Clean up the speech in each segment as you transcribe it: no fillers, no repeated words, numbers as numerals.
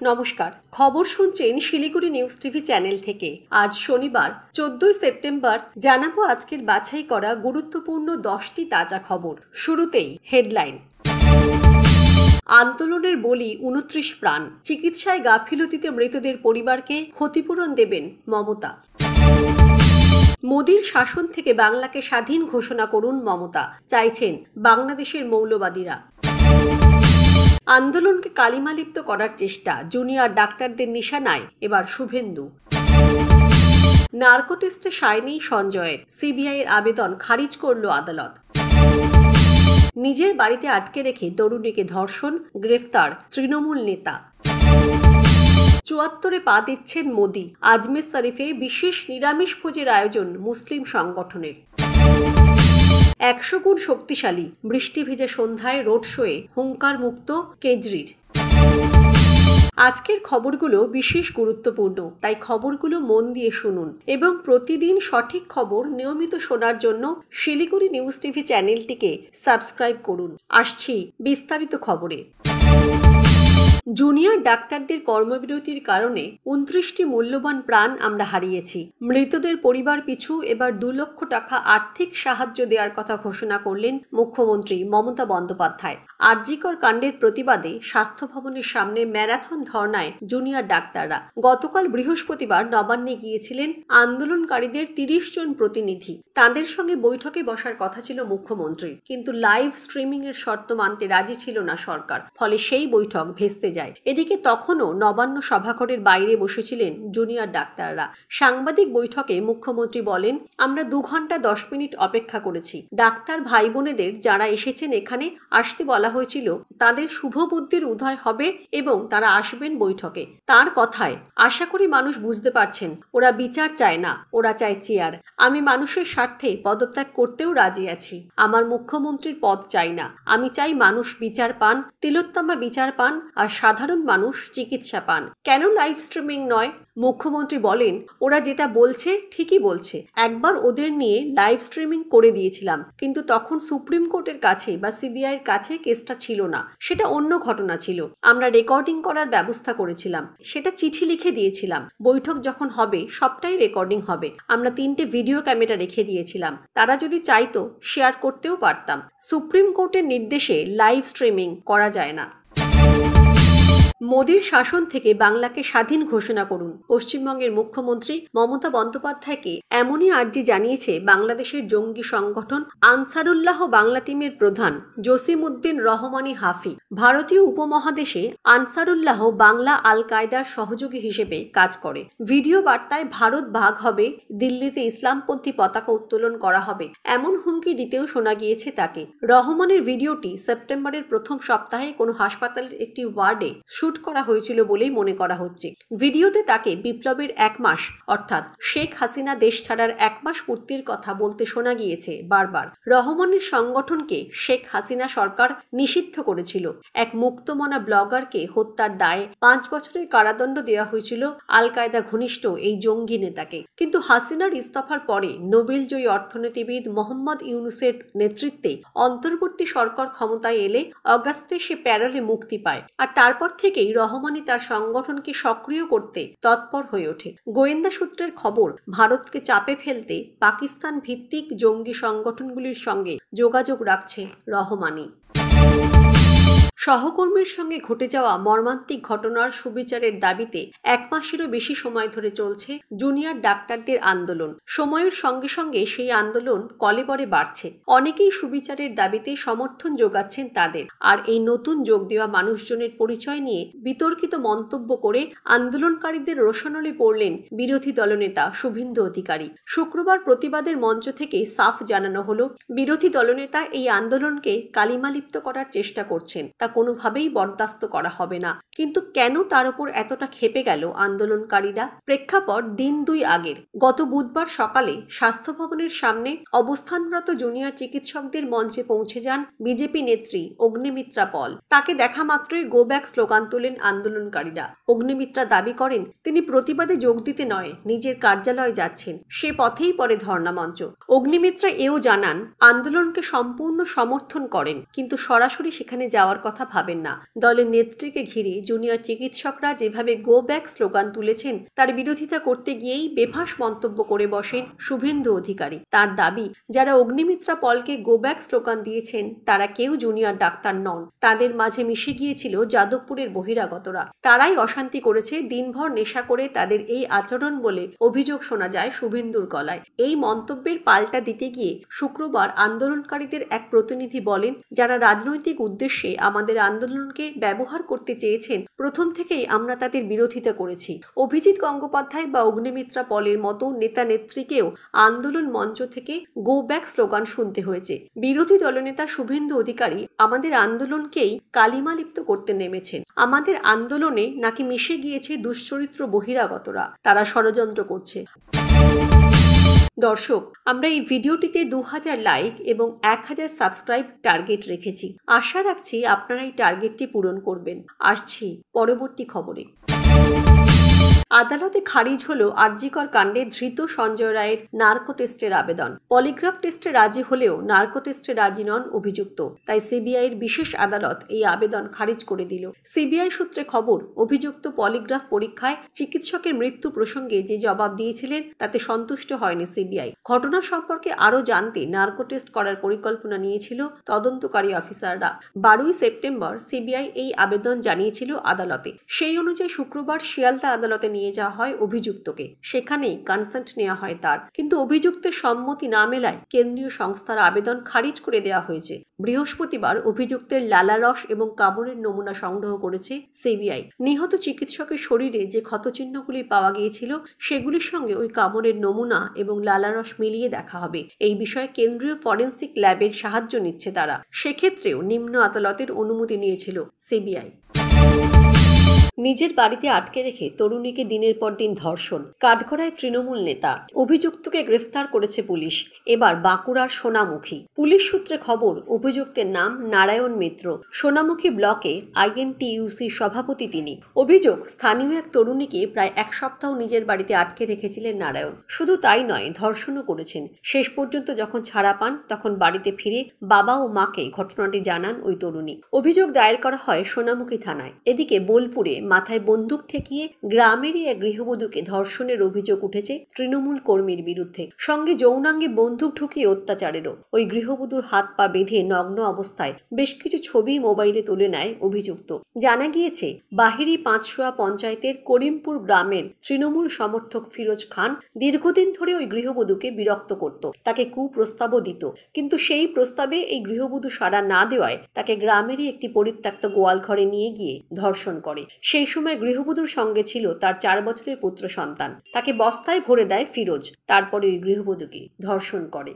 নমস্কার, খবর শুনছেন শিলিগুড়ি নিউজ টিভি চ্যানেল থেকে। আজ শনিবার 14 সেপ্টেম্বর জানাবো আজকের বাছাই করা গুরুত্বপূর্ণ 10টি তাজা খবর। শুরুতেই হেডলাইন। আন্দোলনের বলি 29 প্রাণ, চিকিৎসায় গাফিলতিতে মৃতদের পরিবারকে ক্ষতিপূরণ দেবেন মমতা। মোদির শাসন থেকে বাংলাকে স্বাধীন ঘোষণা করুন মমতা, চাইছেন বাংলাদেশের মৌলবাদীরা। আন্দোলনকে কালিমালিপ্ত করার চেষ্টা, জুনিয়র ডাক্তারদের নিশানায় এবার শুভেন্দু। নার্কো টেস্টে সায় নেই সঞ্জয়ের, সিবিআইয়ের আবেদন খারিজ করল আদালত। নিজের বাড়িতে আটকে রেখে তরুণীকে ধর্ষণ, গ্রেফতার তৃণমূল নেতা। 74-এ পা দিচ্ছেন মোদি, আজমের শরীফে বিশেষ নিরামিষ ভোজের আয়োজন মুসলিম সংগঠনের। 100 গুণ শক্তিশালী, বৃষ্টি ভেজা সন্ধ্যায় রোড শোয়ে হুঙ্কার মুক্ত কেজরির। আজকের খবরগুলো বিশেষ গুরুত্বপূর্ণ, তাই খবরগুলো মন দিয়ে শুনুন এবং প্রতিদিন সঠিক খবর নিয়মিত শোনার জন্য শিলিগুড়ি নিউজ টিভি চ্যানেলটিকে সাবস্ক্রাইব করুন। আসছি বিস্তারিত খবরে। জুনিয়র ডাক্তারদের কর্মবিরতির কারণে 29টি মূল্যবান প্রাণ আমরা হারিয়েছি। মৃতদের পরিবার পিছু এবার 2 লক্ষ টাকা আর্থিক সাহায্য দেওয়ার কথা ঘোষণা করলেন মুখ্যমন্ত্রী মমতা বন্দ্যোপাধ্যায়। আরজিকর কাণ্ডের প্রতিবাদে স্বাস্থ্য ভবনের সামনে ম্যারাথন ধর্নায় জুনিয়র ডাক্তাররা গতকাল বৃহস্পতিবার নবান্নে গিয়েছিলেন আন্দোলনকারীদের 30 জন প্রতিনিধি। তাদের সঙ্গে বৈঠকে বসার কথা ছিল মুখ্যমন্ত্রী, কিন্তু লাইভ স্ট্রিমিং এর শর্ত মানতে রাজি ছিল না সরকার, ফলে সেই বৈঠক ভেস্তে যায়। এদিকে তখনও নবান্ন সভাঘরের বাইরে বসেছিলেন জুনিয়র ডাক্তাররা। সাংবাদিক বৈঠকে মুখ্যমন্ত্রী বলেন, আমরা 2 ঘন্টা 10 মিনিট অপেক্ষা করেছি। ডাক্তার ভাই বোনেদের যারা এসেছেন এখানে আসতে বলা হয়েছিল, তাদের শুভ বুদ্ধির উদয় হবে এবং তারা আসবেন বৈঠকে। তার কথায় আশা করি মানুষ বুঝতে পারছেন, ওরা বিচার চায় না, ওরা চায় চেয়ার। আমি মানুষের স্বার্থে পদত্যাগ করতেও রাজি আছি। আমার মুখ্যমন্ত্রীর পদ চাই না, আমি চাই মানুষ বিচার পান, তিলোত্তমা বিচার পান আর সাধারণ মানুষ চিকিৎসা পান। কেন লাইভ স্ট্রিমিং নয়? মুখ্যমন্ত্রী বলেন, ওরা যেটা বলছে ঠিকই বলছে। একবার ওদের নিয়ে লাইভ স্ট্রিমিং করে দিয়েছিলাম, কিন্তু তখন সুপ্রিম কোর্টের কাছে বা সিবিআইয়ের কাছে কেসটা ছিল না, সেটা অন্য ঘটনা ছিল। আমরা রেকর্ডিং করার ব্যবস্থা করেছিলাম, সেটা চিঠি লিখে দিয়েছিলাম। বৈঠক যখন হবে সবটাই রেকর্ডিং হবে। আমরা 3টে ভিডিও ক্যামেরা রেখে দিয়েছিলাম, তারা যদি চাইতো শেয়ার করতেও পারতাম। সুপ্রিম কোর্টের নির্দেশে লাইভ স্ট্রিমিং করা যায় না। মোদির শাসন থেকে বাংলাকে স্বাধীন ঘোষণা করুন। পশ্চিমবঙ্গের মুখ্যমন্ত্রী মমতা বন্দ্যোপাধ্যায়কে এমনই আর্জি জানিয়েছে বাংলাদেশের জঙ্গি সংগঠন আনসারুল্লাহ বাংলা টিমের প্রধান জসিমউদ্দিন রহমানি হাফি। ভারতীয় উপমহাদেশে আনসারুল্লাহ বাংলা আল কায়দার সহযোগী হিসেবে কাজ করে। ভিডিও বার্তায় ভারত ভাগ হবে, দিল্লিতে ইসলামপন্থী পতাকা উত্তোলন করা হবে, এমন হুমকি দিতেও শোনা গিয়েছে তাকে। রহমানের ভিডিওটি সেপ্টেম্বরের প্রথম সপ্তাহে কোনো হাসপাতালের একটি ওয়ার্ডে শুট করা হয়েছিল বলেই মনে করা হচ্ছে। ভিডিওতে তাকে বিপ্লবের 1 মাস অর্থাৎ শেখ হাসিনা দেশ ছাড়ার 1 মাস পূর্তির কথা বলতে শোনা গিয়েছে বারবার। রহমানের সংগঠনকে শেখ হাসিনা সরকার নিষিদ্ধ করেছিল। এক মুক্তমনা ব্লগারকে হত্যার দায়ে 5 বছরের কারাদণ্ড দেওয়া হয়েছিল আল কায়দা ঘনিষ্ঠ এই জঙ্গি নেতাকে। কিন্তু হাসিনার ইস্তফার পরে নোবেলজয়ী অর্থনীতিবিদ মোহাম্মদ ইউনুসের নেতৃত্বে অন্তর্বর্তী সরকার ক্ষমতায় এলে অগাস্টে সে প্যারোলে মুক্তি পায়, আর তারপর থেকেই রহমানি তার সংগঠনকে সক্রিয় করতে তৎপর হয়ে ওঠে। গোয়েন্দা সূত্রের খবর, ভারতকে চাপে ফেলতে পাকিস্তান ভিত্তিক জঙ্গি সংগঠনগুলির সঙ্গে যোগাযোগ রাখছে রহমানি। সহকর্মীর সঙ্গে ঘটে যাওয়া মর্মান্তিক ঘটনার সুবিচারের দাবিতে 1 মাসেরও বেশি সময় ধরে চলছে জুনিয়র ডাক্তারদের আন্দোলন। সময়ের সঙ্গে সঙ্গে সেই আন্দোলন কলেবরে বাড়ছে। অনেকেই সুবিচারের দাবিতে সমর্থন যোগাচ্ছেন তাদের। আর এই নতুন যোগ দেওয়া মানুষজনের পরিচয় নিয়ে বিতর্কিত মন্তব্য করে আন্দোলনকারীদের রোষানলে পড়লেন বিরোধী দলনেতা শুভেন্দু অধিকারী। শুক্রবার প্রতিবাদের মঞ্চ থেকে সাফ জানানো হলো, বিরোধী দলনেতা এই আন্দোলনকে কালিমালিপ্ত করার চেষ্টা করছেন, তা কোনোভাবেই বরদাস্ত করা হবে না। কিন্তু কেন তার উপর এতটা ক্ষেপে গেল আন্দোলনকারীরা? প্রেক্ষাপট দিন 2 আগের। গত বুধবার সকালে স্বাস্থ্য ভবনের সামনে অবস্থানরত জুনিয়র চিকিৎসকদের মঞ্চে পৌঁছে যান বিজেপি নেত্রী অগ্নিমিত্রা পল। তাকে দেখা মাত্রই গো ব্যাক স্লোগান তোলেন আন্দোলনকারীরা। অগ্নিমিত্রা দাবি করেন, তিনি প্রতিবাদে যোগ দিতে নয়, নিজের কার্যালয়ে যাচ্ছেন। সে পথেই পড়ে ধর্ণা মঞ্চ। অগ্নিমিত্রা এও জানান, আন্দোলনকে সম্পূর্ণ সমর্থন করেন, কিন্তু সরাসরি সেখানে যাওয়ার কথা কথা ভাবেন না। দলের নেত্রীকে ঘিরে জুনিয়র চিকিৎসকরা যেভাবে গো ব্যাক স্লোগান তুলেছেন তার বিরোধিতা করতে গিয়েই বেফাঁস মন্তব্য করে বসেন শুভেন্দু অধিকারী। তার দাবি, যারা অগ্নিমিত্রা পলকে গো ব্যাক স্লোগান দিয়েছেন তারা কেউ জুনিয়র ডাক্তার নন, তাদের মাঝে মিশে গিয়েছিল যাদবপুরের বহিরাগতরা। তারাই অশান্তি করেছে, দিনভর নেশা করে তাদের এই আচরণ বলে অভিযোগ শোনা যায় শুভেন্দুর গলায়। এই মন্তব্যের পাল্টা দিতে গিয়ে শুক্রবার আন্দোলনকারীদের এক প্রতিনিধি বলেন, যারা রাজনৈতিক উদ্দেশ্যে আমাদের আন্দোলনকে ব্যবহার করতে চেয়েছেন প্রথম থেকেই আমরা তাদের বিরোধিতা করেছি। অভিজিৎ গঙ্গোপাধ্যায় বা অগ্নিমিত্রা পলের মতো নেতা নেত্রীকেও আন্দোলন মঞ্চ থেকে গো ব্যাক স্লোগান শুনতে হয়েছে। বিরোধী দলনেতা শুভেন্দু অধিকারী আমাদের আন্দোলনকেই কালিমালিপ্ত করতে নেমেছেন। আমাদের আন্দোলনে নাকি মিশে গিয়েছে দুশ্চরিত্র বহিরাগতরা, তারা ষড়যন্ত্র করছে। দর্শক, আমরা এই ভিডিওটিতে 2000 লাইক এবং 1000 সাবস্ক্রাইব টার্গেট রেখেছি। আশা রাখছি আপনারা এই টার্গেটটি পূরণ করবেন। আসছি পরবর্তী খবরে। আদালতে খারিজ হলো আরজিকর কাণ্ডে ধৃত সঞ্জয় রায়ের নার্কো টেস্টের আবেদন। পলিগ্রাফ টেস্টে রাজি হলেও নার্কো টেস্টে রাজি নন অভিযুক্ত, তাই সিবিআইয়ের বিশেষ আদালত এই আবেদন খারিজ করে দিল। সিবিআই সূত্রে খবর, অভিযুক্ত পলিগ্রাফ পরীক্ষায় চিকিৎসকের মৃত্যু প্রসঙ্গে যে জবাব দিয়েছিলেন তাতে সন্তুষ্ট হয়নি সিবিআই। ঘটনা সম্পর্কে আরও জানতে নার্কো টেস্ট করার পরিকল্পনা নিয়েছিল তদন্তকারী অফিসাররা। 12 সেপ্টেম্বর সিবিআই এই আবেদন জানিয়েছিল আদালতে। সেই অনুযায়ী শুক্রবার শিয়ালদা আদালতে নিয়ে যাওয়া হয় অভিযুক্তকে। সেখানেই কনসেন্ট নেওয়া হয় তার, কিন্তু অভিযুক্তের সম্মতি না মেলায় কেন্দ্রীয় সংস্থার আবেদন খারিজ করে দেওয়া হয়েছে। বৃহস্পতিবার অভিযুক্তের লালারস এবং কামড়ের নমুনা সংগ্রহ করেছে সিবিআই। নিহত চিকিৎসকের শরীরে যে ক্ষতচিহ্নগুলি পাওয়া গিয়েছিল সেগুলির সঙ্গে ওই কামড়ের নমুনা এবং লালারস মিলিয়ে দেখা হবে। এই বিষয়ে কেন্দ্রীয় ফরেন্সিক ল্যাবের সাহায্য নিচ্ছে তারা। সেক্ষেত্রেও নিম্ন আদালতের অনুমতি নিয়েছিল সিবিআই। নিজের বাড়িতে আটকে রেখে তরুণীকে দিনের পর দিন ধর্ষণ, কাঠগড়ায় তৃণমূল নেতা। অভিযুক্তকে গ্রেফতার করেছে পুলিশ। এবার বাঁকুড়ার সোনামুখী। পুলিশ সূত্রে খবর, অভিযুক্তের নাম নারায়ণ মিত্র। সোনামুখী ব্লকে আইএনটিইউসি সভাপতি তিনি। অভিযোগ, স্থানীয় এক তরুণীকে প্রায় এক সপ্তাহ নিজের বাড়িতে আটকে রেখেছিলেন নারায়ণ। শুধু তাই নয়, ধর্ষণও করেছেন। শেষ পর্যন্ত যখন ছাড়া পান তখন বাড়িতে ফিরে বাবা ও মাকে ঘটনাটি জানান ওই তরুণী। অভিযোগ দায়ের করা হয় সোনামুখী থানায়। এদিকে বোলপুরে মাথায় বন্দুক ঠেকিয়ে গ্রামেরই এক গৃহবধূকে ধর্ষণের অভিযোগ উঠেছে তৃণমূল কর্মীর বিরুদ্ধে, সঙ্গে যৌনাঙ্গে বন্দুক ঢুকিয়ে অত্যাচারেরও। ওই গৃহবধূর হাত পা বেঁধে নগ্ন অবস্থায় বেশ কিছু ছবি মোবাইলে তুলে নেয় অভিযুক্ত। জানা গিয়েছে, বাহিরি পাঁচশোয়া পঞ্চায়েতের করিমপুর গ্রামের তৃণমূল সমর্থক ফিরোজ খান দীর্ঘদিন ধরে ওই গৃহবধূকে বিরক্ত করত, তাকে কুপ্রস্তাবও দিত। কিন্তু সেই প্রস্তাবে এই গৃহবধূ সাড়া না দেওয়ায় তাকে গ্রামেরই একটি পরিত্যক্ত গোয়াল ঘরে নিয়ে গিয়ে ধর্ষণ করে। সেই সময় গৃহবধূর সঙ্গে ছিল তার 4 বছরের পুত্র সন্তান। তাকে বস্তায় ভরে দেয় ফিরোজ, তারপরে ওই গৃহবধূকে ধর্ষণ করে।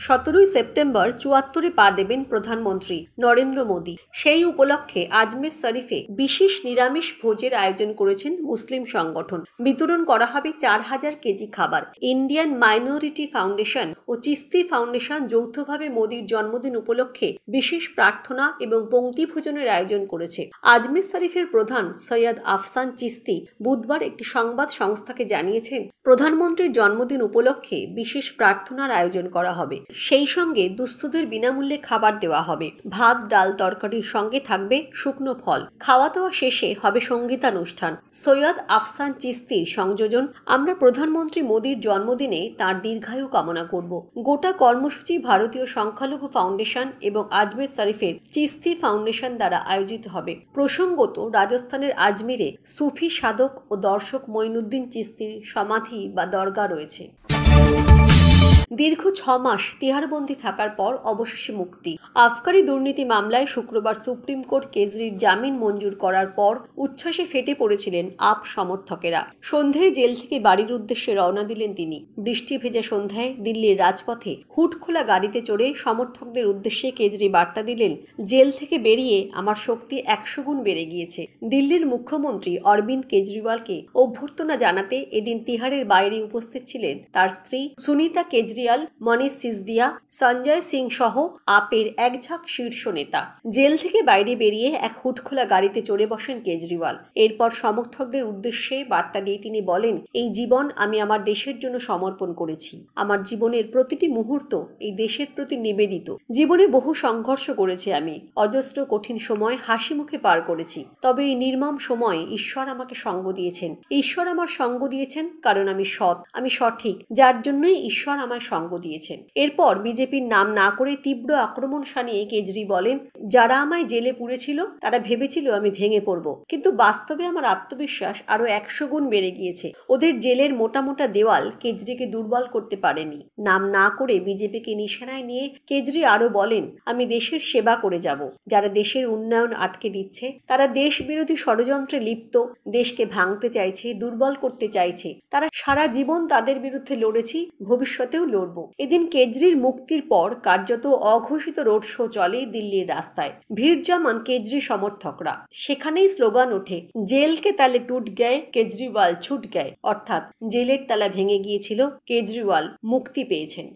17 সেপ্টেম্বর 74-এ পা দেবেন প্রধানমন্ত্রী নরেন্দ্র মোদী। সেই উপলক্ষে আজমের শরীফে বিশেষ নিরামিষ ভোজের আয়োজন করেছেন মুসলিম সংগঠন। বিতরণ করা হবে 4000 কেজি খাবার। ইন্ডিয়ান মাইনরিটি ফাউন্ডেশন ও চিস্তি ফাউন্ডেশন যৌথভাবে মোদীর জন্মদিন উপলক্ষে বিশেষ প্রার্থনা এবং পংক্তি ভোজনের আয়োজন করেছে। আজমের শরীফের প্রধান সৈয়দ আফসান চিস্তি বুধবার একটি সংবাদ সংস্থাকে জানিয়েছেন, প্রধানমন্ত্রীর জন্মদিন উপলক্ষে বিশেষ প্রার্থনার আয়োজন করা হবে। সেই সঙ্গে দুস্থদের বিনামূল্যে খাবার দেওয়া হবে। ভাত, ডাল, তরকারির সঙ্গে থাকবে শুকনো ফল। খাওয়া দাওয়া শেষে হবে সঙ্গীতানুষ্ঠান। সৈয়দ আফসান চিস্তির সংযোজন, আমরা প্রধানমন্ত্রী মোদীর জন্মদিনে তার দীর্ঘায়ু কামনা করব। গোটা কর্মসূচি ভারতীয় সংখ্যালঘু ফাউন্ডেশন এবং আজমের শরীফের চিস্তি ফাউন্ডেশন দ্বারা আয়োজিত হবে। প্রসঙ্গত, রাজস্থানের আজমিরে সুফি সাধক ও দর্শক মঈনুদ্দিন চিস্তির সমাধি বা দরগা রয়েছে। দীর্ঘ 6 মাস তিহারবন্দি থাকার পর অবশেষে মুক্তি। আবকারি দুর্নীতি মামলায় শুক্রবার সুপ্রিম কোর্ট কেজরির জামিন মঞ্জুর করার পর উচ্ছ্বাসে ফেটে পড়েছিলেন আপ সমর্থকেরা। সন্ধ্যায় জেল থেকে বাড়ির উদ্দেশ্যে রওনা দিলেন তিনি। বৃষ্টি ভেজা সন্ধ্যায় দিল্লির রাজপথে হুড খোলা গাড়িতে চড়ে সমর্থকদের উদ্দেশ্যে কেজরি বার্তা দিলেন, জেল থেকে বেরিয়ে আমার শক্তি 100 গুণ বেড়ে গিয়েছে। দিল্লির মুখ্যমন্ত্রী অরবিন্দ কেজরিওয়ালকে অভ্যর্থনা জানাতে এদিন তিহারের বাইরে উপস্থিত ছিলেন তার স্ত্রী সুনিতা কেজরিওয়াল কেজরিওয়াল, মনীষ সিসোদিয়া, সঞ্জয় সিং সহ আপের একঝাঁক শীর্ষ নেতা। জেল থেকে বাইরে বেরিয়ে এক হুটখোলা গাড়িতে চড়ে বসেন কেজরিওয়াল। এরপর সমর্থকদের উদ্দেশ্যে বার্তা দিয়ে তিনি বলেন, এই জীবন আমি আমার দেশের জন্য সমর্পণ করেছি। আমার জীবনের প্রতিটি মুহূর্ত এই দেশের প্রতি নিবেদিত। জীবনে বহু সংঘর্ষ করেছি আমি, অজস্র কঠিন সময় হাসি মুখে পার করেছি। তবে এই নির্মম সময়ে ঈশ্বর আমাকে সঙ্গ দিয়েছেন। ঈশ্বর আমার সঙ্গ দিয়েছেন কারণ আমি সৎ, আমি সঠিক, যার জন্যই ঈশ্বর আমায় সঙ্গ দিয়েছেন। এরপর বিজেপির নাম না করে তীব্র আক্রমণ শানিয়ে কেজরি বলেন, যারা আমায় জেলে পুরেছিল তারা ভেবেছিল আমি ভেঙে পড়ব, কিন্তু বাস্তবে আমার আত্মবিশ্বাস আরো 100 গুণ বেড়ে গিয়েছে। ওদের জেলের মোটা মোটা দেওয়াল কেজরিকে দুর্বল করতে পারেনি। নাম না করে বিজেপিকে নিশানায় নিয়ে কেজরি আরো বলেন, আমি দেশের সেবা করে যাব। যারা দেশের উন্নয়ন আটকে দিচ্ছে, তারা দেশ বিরোধী ষড়যন্ত্রে লিপ্ত, দেশকে ভাঙতে চাইছে, দুর্বল করতে চাইছে, তারা সারা জীবন তাদের বিরুদ্ধে লড়েছি, ভবিষ্যতেও লড়ব। এদিন কেজরির মুক্তির পর কার্যত অঘোষিত রোড শো চলে দিল্লির রাস্তায়। ভিড় জমান কেজরি সমর্থকরা। সেখানেই স্লোগান ওঠে, জেলকে তালে টুট গায়ে, কেজরিওয়াল ছুট গায়ে। অর্থাৎ জেলের তালা ভেঙে গিয়েছিল, কেজরিওয়াল মুক্তি পেয়েছেন।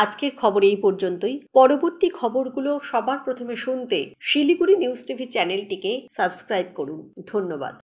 আজকের খবর এই পর্যন্তই। পরবর্তী খবরগুলো সবার প্রথমে শুনতে শিলিগুড়ি নিউজ টিভি চ্যানেলটিকে সাবস্ক্রাইব করুন। ধন্যবাদ।